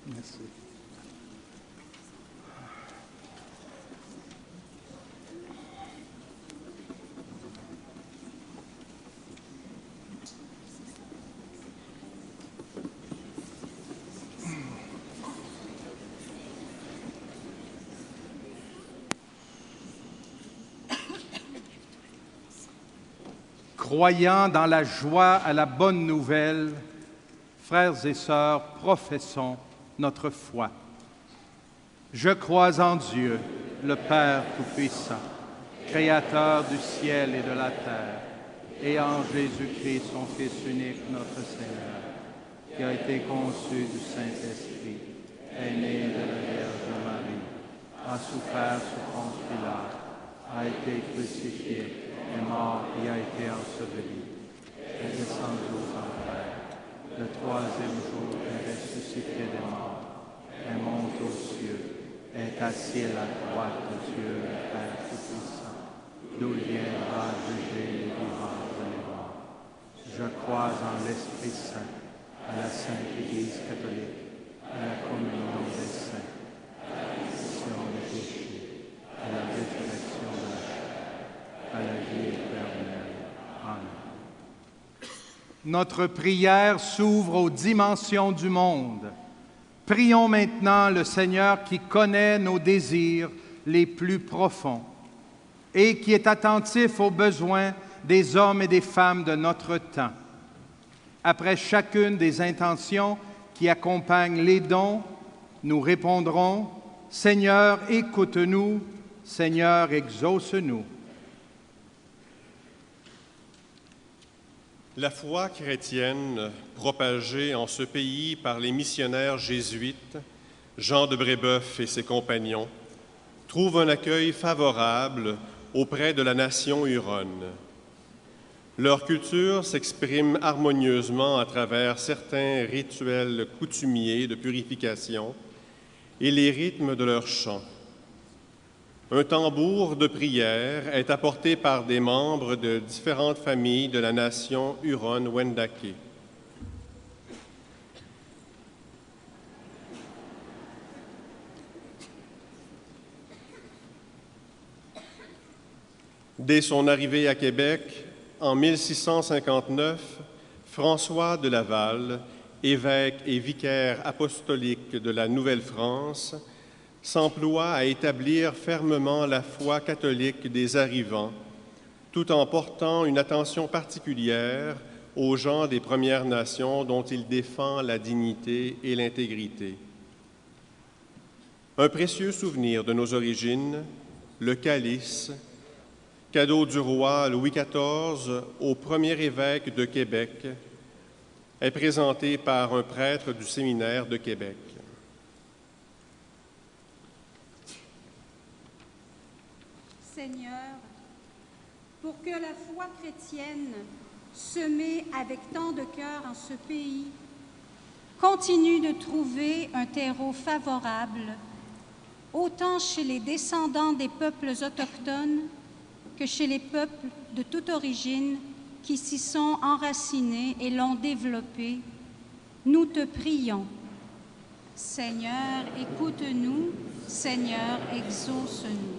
Merci. Croyant dans la joie à la bonne nouvelle, frères et sœurs, professons notre foi. Je crois en Dieu, le Père Tout-Puissant, Créateur du ciel et de la terre, et en Jésus-Christ, son Fils unique, notre Seigneur, qui a été conçu du Saint-Esprit, est né de la Vierge Marie, a souffert sous Ponce Pilate, a été crucifié, est mort et a été enseveli, est descendu aux enfers. Le troisième jour est ressuscité des morts, est monté aux cieux, est assis à la droite de Dieu, le Père Tout-Puissant, d'où il viendra juger les vivants et les morts. Je crois en l'Esprit Saint, à la Sainte Église catholique, à la communion des saints, à la rémission des péchés, à la résurrection de la chair, à la vie éternelle. Amen. Notre prière s'ouvre aux dimensions du monde. Prions maintenant le Seigneur qui connaît nos désirs les plus profonds et qui est attentif aux besoins des hommes et des femmes de notre temps. Après chacune des intentions qui accompagnent les dons, nous répondrons « Seigneur, écoute-nous, Seigneur, exauce-nous ». La foi chrétienne, propagée en ce pays par les missionnaires jésuites, Jean de Brébeuf et ses compagnons, trouve un accueil favorable auprès de la nation huronne. Leur culture s'exprime harmonieusement à travers certains rituels coutumiers de purification et les rythmes de leurs chants. Un tambour de prière est apporté par des membres de différentes familles de la nation Huron-Wendat. Dès son arrivée à Québec, en 1659, François de Laval, évêque et vicaire apostolique de la Nouvelle-France, s'emploie à établir fermement la foi catholique des arrivants, tout en portant une attention particulière aux gens des Premières Nations dont il défend la dignité et l'intégrité. Un précieux souvenir de nos origines, le calice, cadeau du roi Louis XIV au premier évêque de Québec, est présenté par un prêtre du séminaire de Québec. Seigneur, pour que la foi chrétienne, semée avec tant de cœur en ce pays, continue de trouver un terreau favorable, autant chez les descendants des peuples autochtones que chez les peuples de toute origine qui s'y sont enracinés et l'ont développé, nous te prions. Seigneur, écoute-nous. Seigneur, exauce-nous.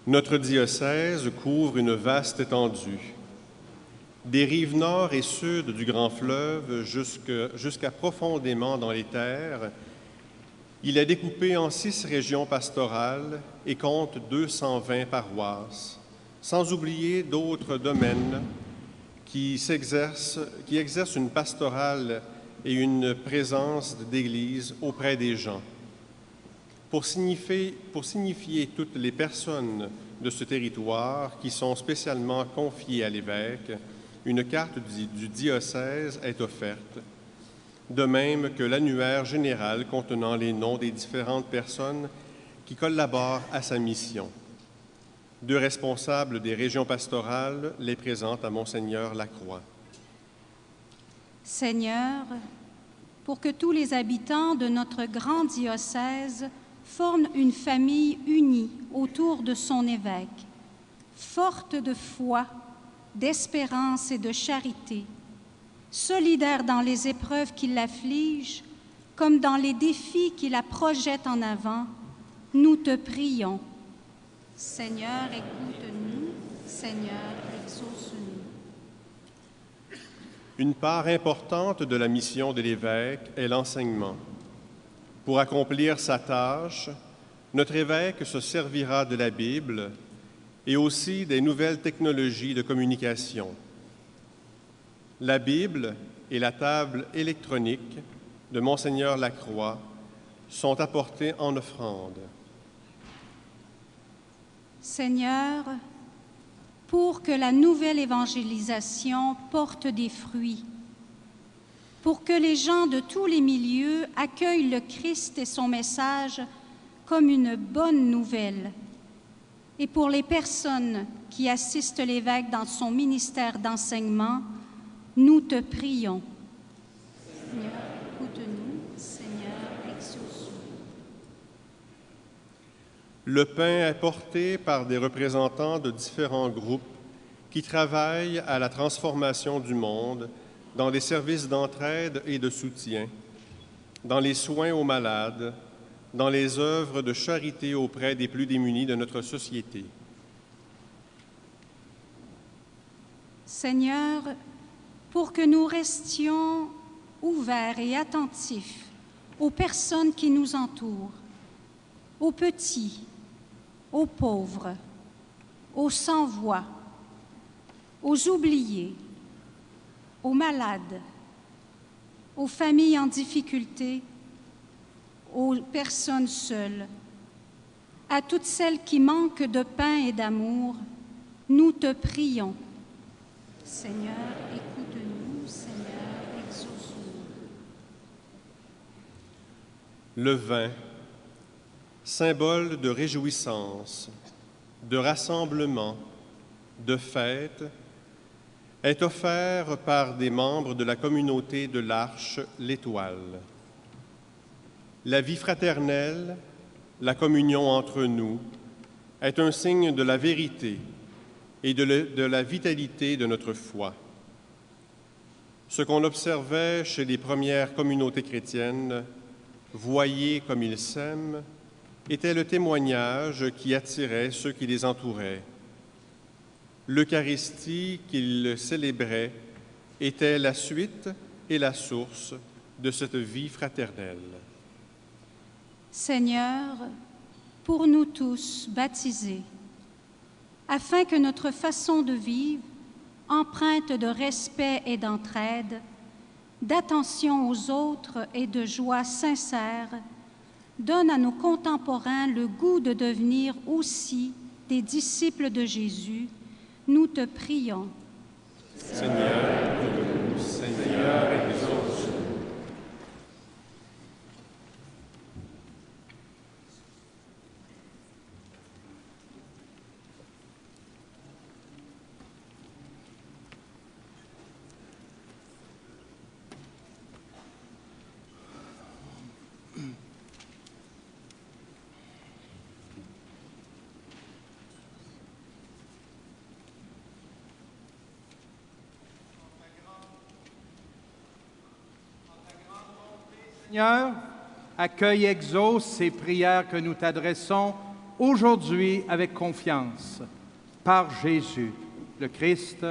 Notre diocèse couvre une vaste étendue. Des rives nord et sud du grand fleuve jusqu'à profondément dans les terres, il est découpé en 6 régions pastorales et compte 220 paroisses, sans oublier d'autres domaines qui exercent une pastorale et une présence d'église auprès des gens. Pour signifier toutes les personnes de ce territoire qui sont spécialement confiées à l'évêque, une carte du diocèse est offerte, de même que l'annuaire général contenant les noms des différentes personnes qui collaborent à sa mission. 2 responsables des régions pastorales les présentent à Monseigneur Lacroix. Seigneur, pour que tous les habitants de notre grand diocèse forment une famille unie autour de son évêque, forte de foi, d'espérance et de charité, solidaire dans les épreuves qui l'affligent, comme dans les défis qui la projettent en avant, nous te prions. Seigneur, écoute-nous. Seigneur, exauce-nous. Une part importante de la mission de l'évêque est l'enseignement. Pour accomplir sa tâche, notre évêque se servira de la Bible et aussi des nouvelles technologies de communication. La Bible et la table électronique de Monseigneur Lacroix sont apportés en offrande. Seigneur, pour que la nouvelle évangélisation porte des fruits, pour que les gens de tous les milieux accueillent le Christ et son message comme une bonne nouvelle, et pour les personnes qui assistent l'évêque dans son ministère d'enseignement, nous te prions. Seigneur, écoute-nous. Seigneur, exauce-nous. Le pain est porté par des représentants de différents groupes qui travaillent à la transformation du monde dans les services d'entraide et de soutien, dans les soins aux malades, dans les œuvres de charité auprès des plus démunis de notre société. Seigneur, pour que nous restions ouverts et attentifs aux personnes qui nous entourent, aux petits, aux pauvres, aux sans-voix, aux oubliés, aux malades, aux familles en difficulté, aux personnes seules, à toutes celles qui manquent de pain et d'amour, nous te prions. Seigneur, écoute-nous. Seigneur, exauce-nous. Le vin, symbole de réjouissance, de rassemblement, de fête, est offert par des membres de la communauté de l'Arche l'Étoile. La vie fraternelle, la communion entre nous, est un signe de la vérité et de la vitalité de notre foi. Ce qu'on observait chez les premières communautés chrétiennes, voyez comme ils s'aiment, était le témoignage qui attirait ceux qui les entouraient. L'Eucharistie qu'ils célébraient était la suite et la source de cette vie fraternelle. Seigneur, pour nous tous baptisés, afin que notre façon de vivre, empreinte de respect et d'entraide, d'attention aux autres et de joie sincère, donne à nos contemporains le goût de devenir aussi des disciples de Jésus, nous te prions. Seigneur, écoute-nous. Seigneur, exauce-nous. Seigneur, accueille et exauce ces prières que nous t'adressons aujourd'hui avec confiance. Par Jésus, le Christ,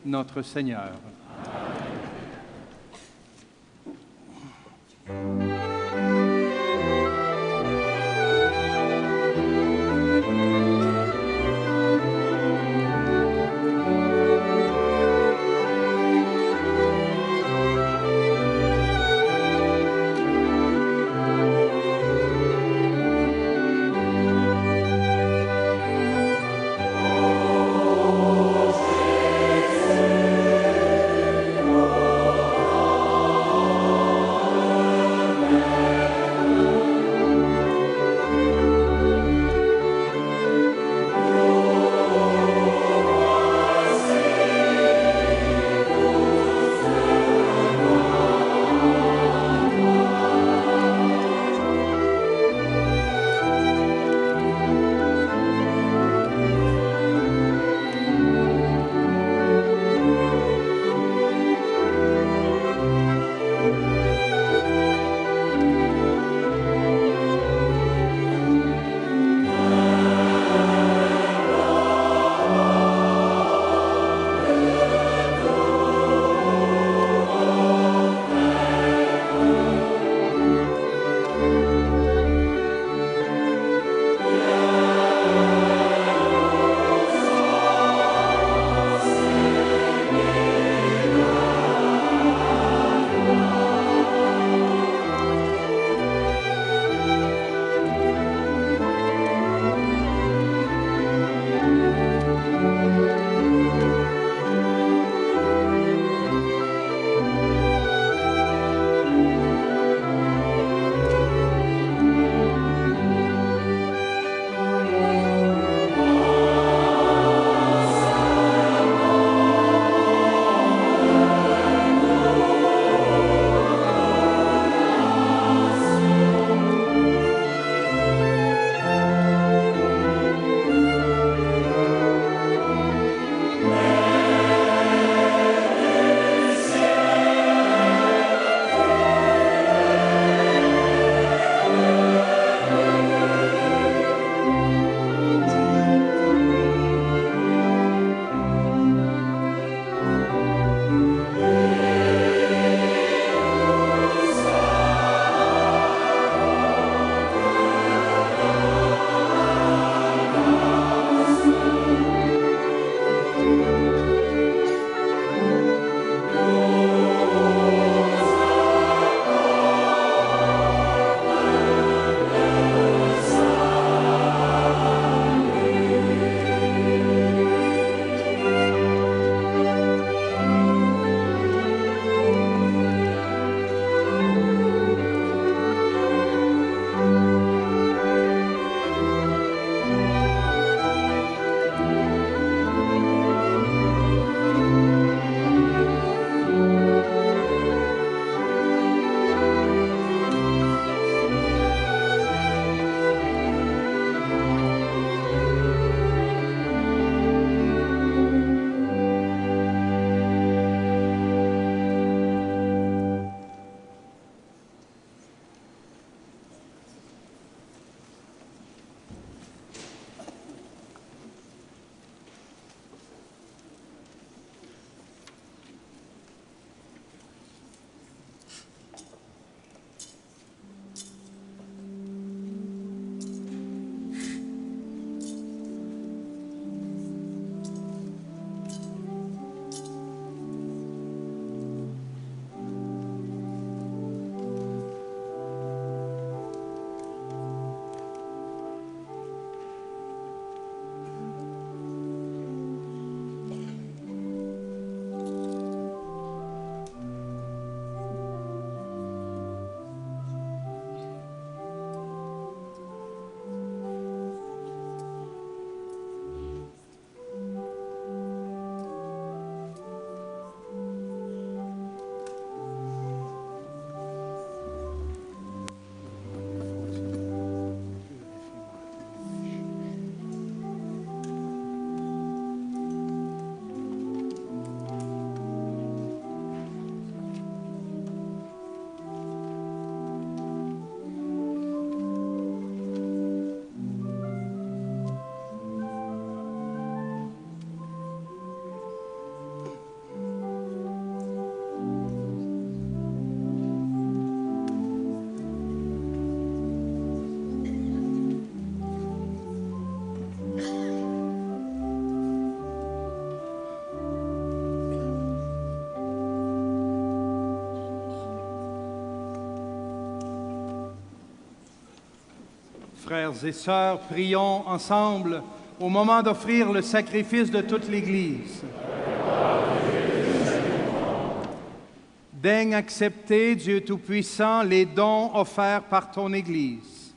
notre Seigneur. Frères et sœurs, prions ensemble au moment d'offrir le sacrifice de toute l'Église. Daigne accepter, Dieu Tout-Puissant, les dons offerts par ton Église.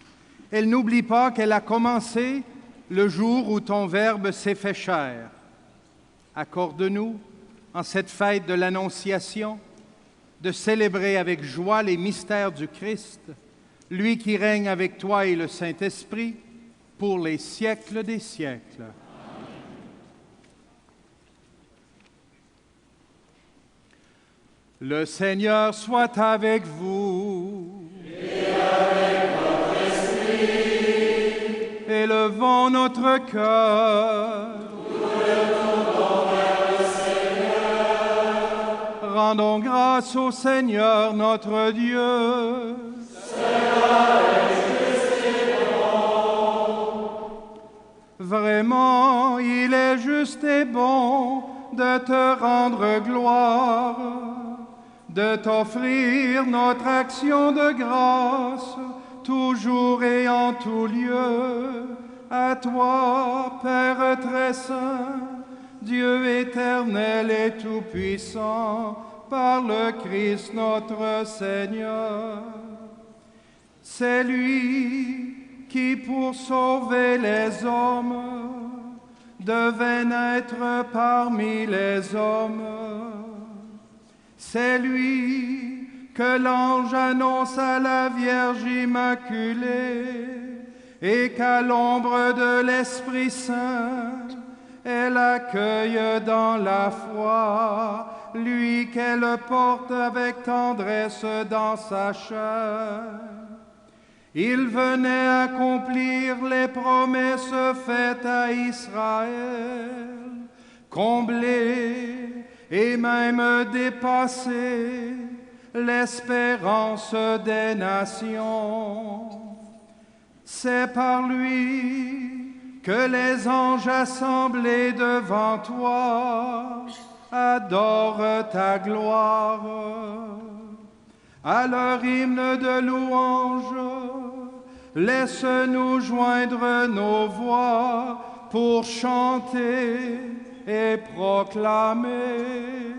Elle n'oublie pas qu'elle a commencé le jour où ton Verbe s'est fait chair. Accorde-nous, en cette fête de l'Annonciation, de célébrer avec joie les mystères du Christ, lui qui règne avec toi et le Saint-Esprit pour les siècles des siècles. Le Seigneur soit avec vous. Et avec votre esprit. Élevons notre cœur. Nous le tournons vers le Seigneur. Rendons grâce au Seigneur notre Dieu. Cela est juste et bon. Vraiment, il est juste et bon de te rendre gloire, de t'offrir notre action de grâce, toujours et en tout lieu, à toi, Père très saint, Dieu éternel et tout-puissant, par le Christ notre Seigneur. C'est lui qui, pour sauver les hommes, devait naître parmi les hommes. C'est lui que l'ange annonce à la Vierge Immaculée et qu'à l'ombre de l'Esprit Saint, elle accueille dans la foi, lui qu'elle porte avec tendresse dans sa chair. Il venait accomplir les promesses faites à Israël, combler et même dépasser l'espérance des nations. C'est par lui que les anges assemblés devant toi adorent ta gloire. À leur hymne de louange, laisse-nous joindre nos voix pour chanter et proclamer.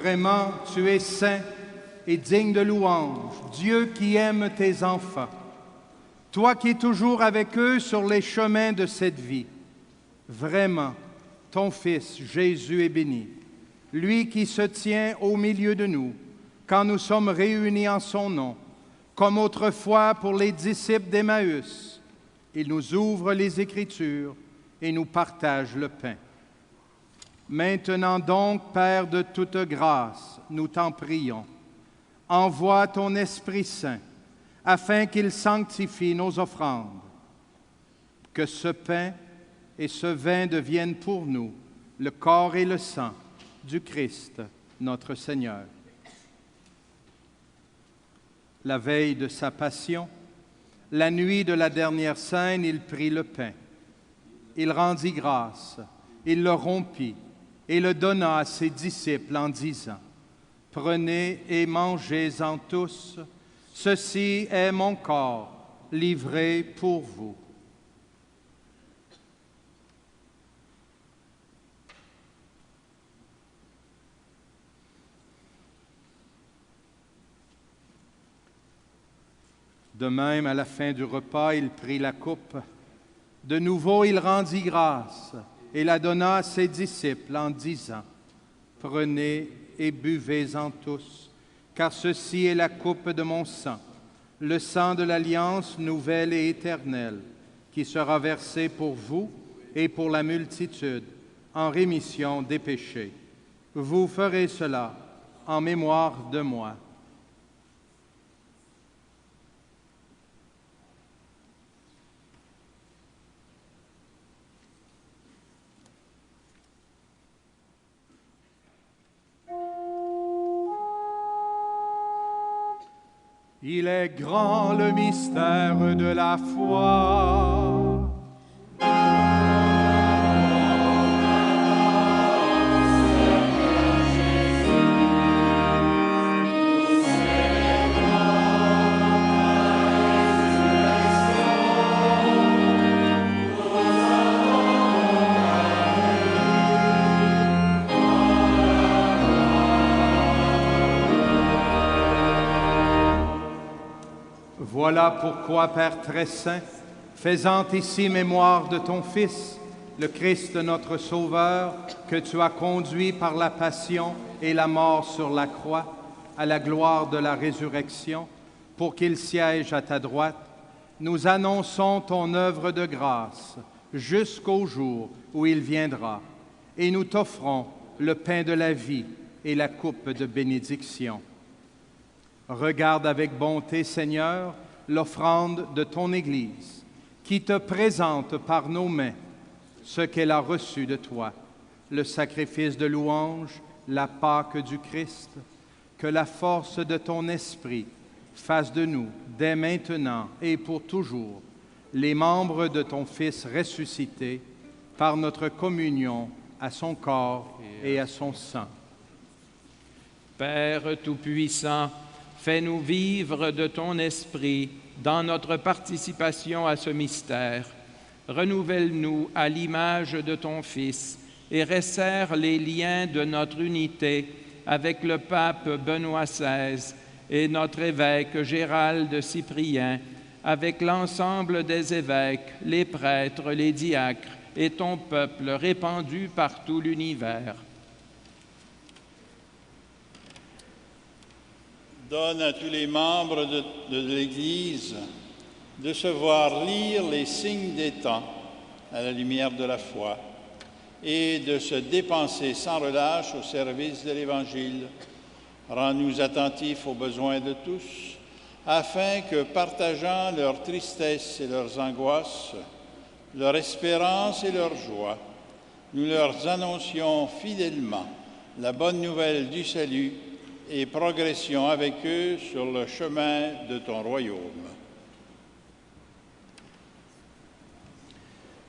Vraiment, tu es saint et digne de louange, Dieu qui aime tes enfants. Toi qui es toujours avec eux sur les chemins de cette vie. Vraiment, ton Fils Jésus est béni, lui qui se tient au milieu de nous quand nous sommes réunis en son nom, comme autrefois pour les disciples d'Emmaüs. Il nous ouvre les Écritures et nous partage le pain. Maintenant donc, Père de toute grâce, nous t'en prions, envoie ton Esprit Saint afin qu'il sanctifie nos offrandes. Que ce pain et ce vin deviennent pour nous le corps et le sang du Christ, notre Seigneur. La veille de sa passion, la nuit de la dernière scène, il prit le pain. Il rendit grâce, il le rompit et le donna à ses disciples en disant, « Prenez et mangez-en tous, ceci est mon corps livré pour vous. » De même, à la fin du repas, il prit la coupe. De nouveau, il rendit grâce et la donna à ses disciples en disant, « Prenez et buvez-en tous, car ceci est la coupe de mon sang, le sang de l'alliance nouvelle et éternelle, qui sera versé pour vous et pour la multitude en rémission des péchés. Vous ferez cela en mémoire de moi. » Il est grand le mystère de la foi. Voilà pourquoi, Père très saint, faisant ici mémoire de ton Fils, le Christ notre Sauveur, que tu as conduit par la passion et la mort sur la croix, à la gloire de la résurrection, pour qu'il siège à ta droite, nous annonçons ton œuvre de grâce jusqu'au jour où il viendra, et nous t'offrons le pain de la vie et la coupe de bénédiction. Regarde avec bonté, Seigneur, l'offrande de ton Église, qui te présente par nos mains ce qu'elle a reçu de toi, le sacrifice de louange, la Pâque du Christ. Que la force de ton esprit fasse de nous, dès maintenant et pour toujours, les membres de ton Fils ressuscité par notre communion à son corps et à son sang. Père Tout-Puissant, fais-nous vivre de ton esprit dans notre participation à ce mystère. Renouvelle-nous à l'image de ton Fils et resserre les liens de notre unité avec le pape Benoît XVI et notre évêque Gérald Cyprien, avec l'ensemble des évêques, les prêtres, les diacres et ton peuple répandu par tout l'univers. Donne à tous les membres de l'Église de se voir lire les signes des temps à la lumière de la foi et de se dépenser sans relâche au service de l'Évangile. Rends-nous attentifs aux besoins de tous, afin que, partageant leur tristesse et leurs angoisses, leur espérance et leur joie, nous leur annoncions fidèlement la bonne nouvelle du salut et progressions avec eux sur le chemin de ton royaume.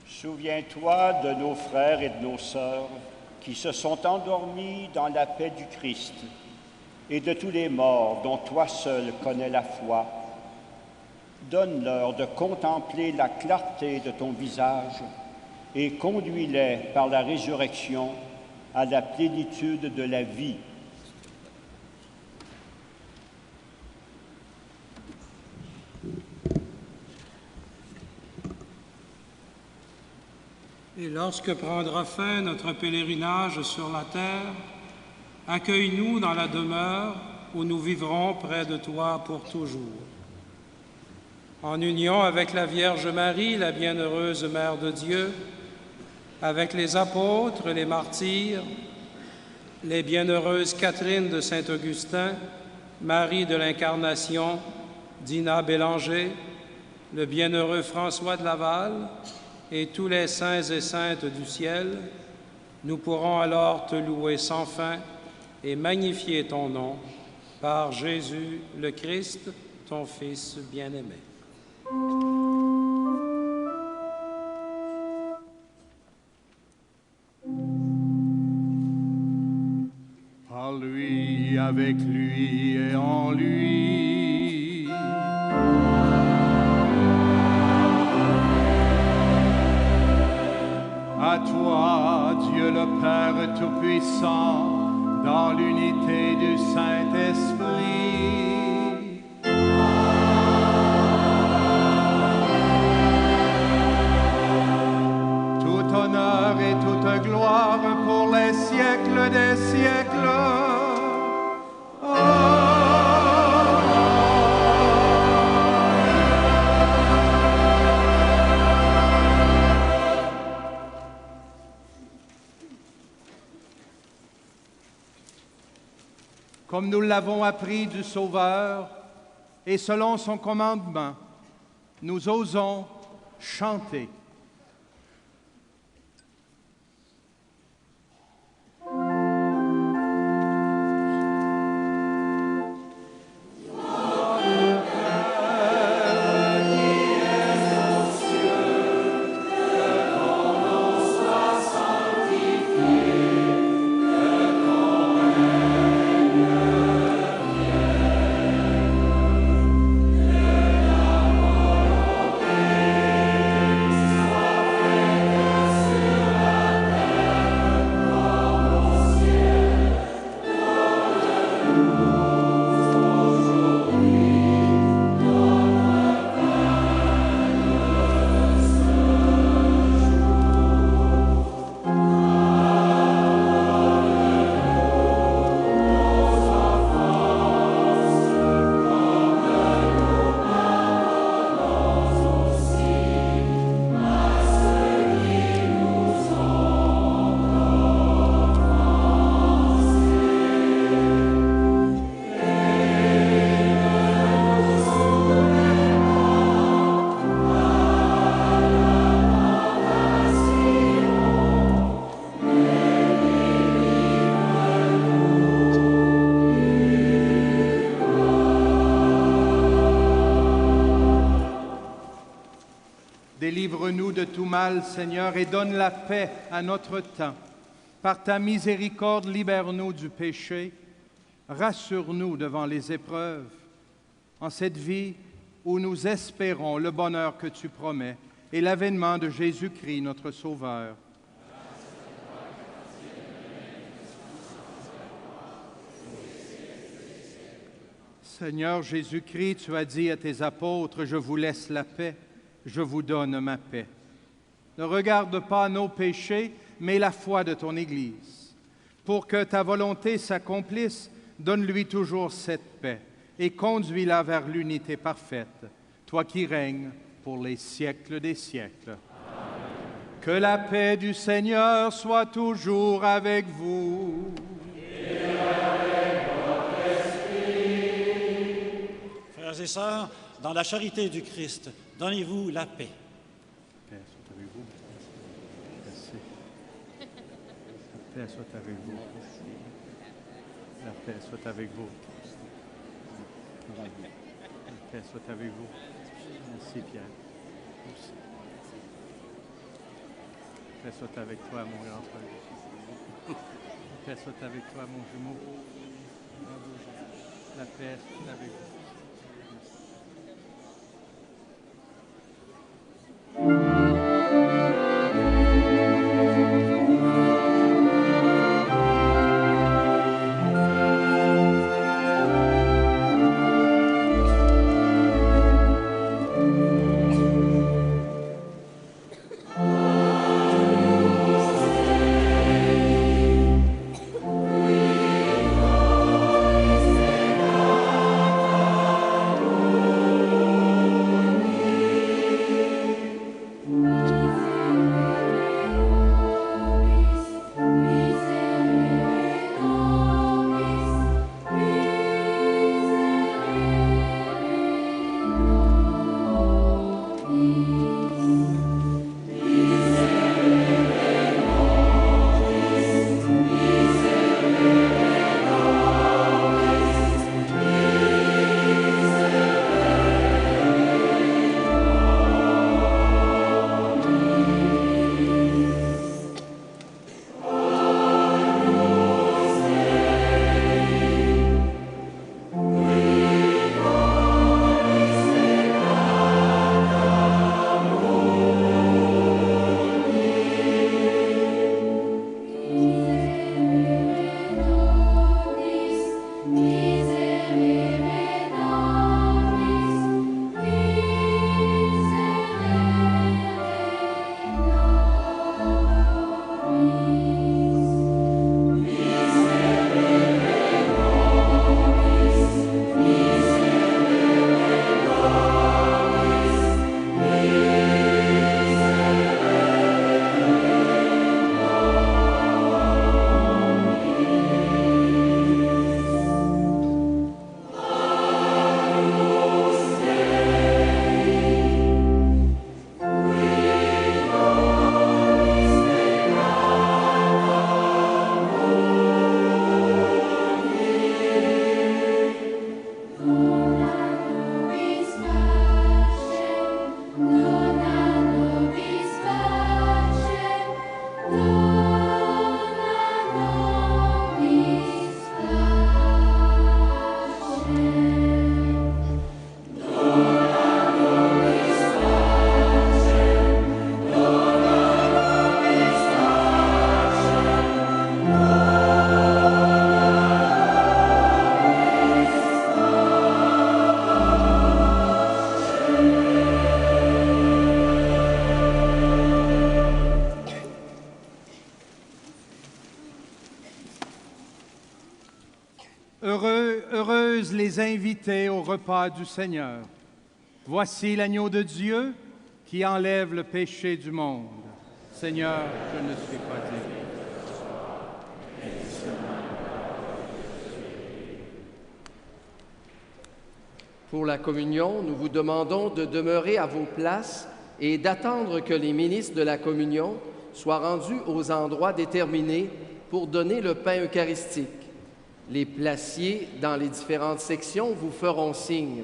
Souviens-toi de nos frères et de nos sœurs qui se sont endormis dans la paix du Christ et de tous les morts dont toi seul connais la foi. Donne-leur de contempler la clarté de ton visage et conduis-les par la résurrection à la plénitude de la vie. Et lorsque prendra fin notre pèlerinage sur la terre, accueille-nous dans la demeure où nous vivrons près de toi pour toujours. En union avec la Vierge Marie, la bienheureuse Mère de Dieu, avec les apôtres, les martyrs, les bienheureuses Catherine de Saint-Augustin, Marie de l'Incarnation, Dina Bélanger, le bienheureux François de Laval et tous les saints et saintes du ciel, nous pourrons alors te louer sans fin et magnifier ton nom par Jésus le Christ, ton Fils bien-aimé. Par lui, avec lui et en lui. À toi, Dieu le Père Tout-Puissant, dans l'unité du Saint-Esprit. Tout honneur et toute gloire pour les siècles des siècles. Comme nous l'avons appris du Sauveur, et selon son commandement, nous osons chanter. Délivre-nous de tout mal, Seigneur, et donne la paix à notre temps. Par ta miséricorde, libère-nous du péché. Rassure-nous devant les épreuves. En cette vie où nous espérons le bonheur que tu promets et l'avènement de Jésus-Christ, notre Sauveur. Seigneur Jésus-Christ, tu as dit à tes apôtres, « Je vous laisse la paix. Je vous donne ma paix. » Ne regarde pas nos péchés, mais la foi de ton Église. Pour que ta volonté s'accomplisse, donne-lui toujours cette paix et conduis-la vers l'unité parfaite, toi qui règnes pour les siècles des siècles. Amen. Que la paix du Seigneur soit toujours avec vous. Et avec votre esprit. Frères et sœurs, dans la charité du Christ, donnez-vous la paix. La paix soit avec vous. Merci. La paix soit avec vous. La paix soit avec vous. La paix soit avec vous. Merci Pierre. Merci. La paix soit avec toi, mon grand frère. La paix soit avec toi, mon jumeau. La paix soit avec vous. Amen. les invités au repas du Seigneur. Voici l'agneau de Dieu qui enlève le péché du monde. Seigneur, je ne suis pas digne. Pour la communion, nous vous demandons de demeurer à vos places et d'attendre que les ministres de la communion soient rendus aux endroits déterminés pour donner le pain eucharistique. Les placiers dans les différentes sections vous feront signe.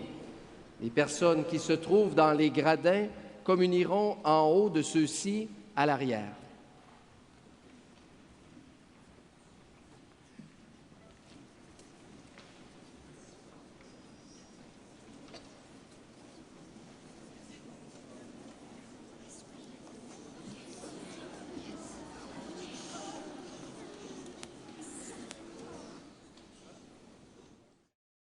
Les personnes qui se trouvent dans les gradins communieront en haut de ceux-ci à l'arrière.